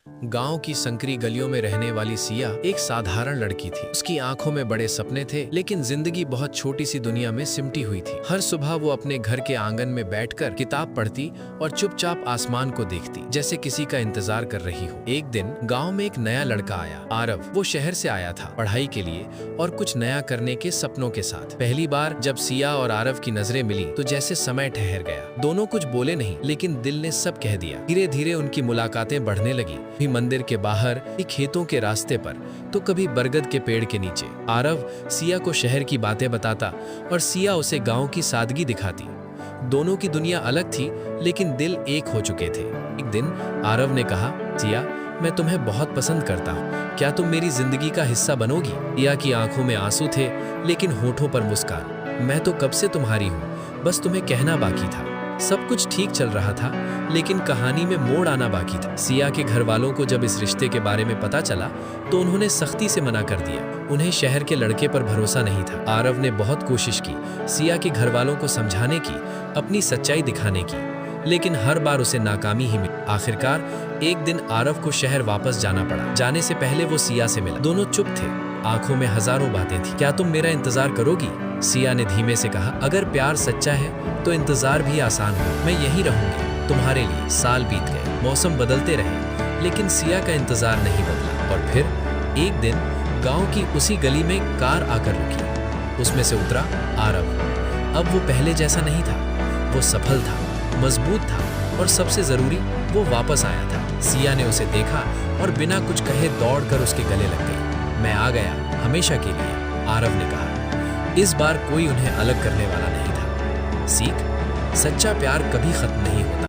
गांव की संकरी गलियों में रहने वाली सिया एक साधारण लड़की थी। उसकी आंखों में बड़े सपने थे, लेकिन जिंदगी बहुत छोटी सी दुनिया में सिमटी हुई थी। हर सुबह वो अपने घर के आंगन में बैठकर किताब पढ़ती और चुपचाप आसमान को देखती, जैसे किसी का इंतजार कर रही हो। एक दिन गांव में एक नया लड़का आया, आरव। वो शहर से आया था पढ़ाई के लिए और कुछ नया करने के सपनों के साथ। पहली बार जब सिया और आरव की नजरें मिली तो जैसे समय ठहर गया। दोनों कुछ बोले नहीं, लेकिन दिल ने सब कह दिया। धीरे धीरे उनकी मुलाकातें बढ़ने लगी, भी मंदिर के बाहर, कभी खेतों के रास्ते पर, तो कभी बरगद के पेड़ के नीचे। आरव सिया को शहर की बातें बताता और सिया उसे गांव की सादगी दिखाती। दोनों की दुनिया अलग थी, लेकिन दिल एक हो चुके थे। एक दिन आरव ने कहा, सिया, मैं तुम्हें बहुत पसंद करता हूँ, क्या तुम मेरी जिंदगी का हिस्सा बनोगी? सिया की आंखों में आंसू थे, लेकिन होठों पर मुस्कान। मैं तो कब से तुम्हारी हूँ, बस तुम्हें कहना बाकी था। सब कुछ ठीक चल रहा था, लेकिन कहानी में मोड़ आना बाकी था। सिया के घर वालों को जब इस रिश्ते के बारे में पता चला तो उन्होंने सख्ती से मना कर दिया। उन्हें शहर के लड़के पर भरोसा नहीं था। आरव ने बहुत कोशिश की सिया के घर वालों को समझाने की, अपनी सच्चाई दिखाने की, लेकिन हर बार उसे नाकामी ही मिली। आखिरकार एक दिन आरव को शहर वापस जाना पड़ा। जाने से पहले वो सिया से मिला। दोनों चुप थे, आंखों में हजारों बातें थी। क्या तुम मेरा इंतजार करोगी? सिया ने धीमे से कहा, अगर प्यार सच्चा है तो इंतजार भी आसान हो। मैं यहीं रहूंगी तुम्हारे लिए। साल बीत गए, मौसम बदलते रहे, लेकिन सिया का इंतजार नहीं बदला। और फिर एक दिन गांव की उसी गली में कार आकर रुकी। उसमें से उतरा आरव। अब वो पहले जैसा नहीं था, वो सफल था, मजबूत था और सबसे जरूरी, वो वापस आया था। सिया ने उसे देखा और बिना कुछ कहे दौड़कर उसके गले लग गई। मैं आ गया हमेशा के लिए, आरव ने कहा। इस बार कोई उन्हें अलग करने वाला नहीं था। सीख, सच्चा प्यार कभी खत्म नहीं होता।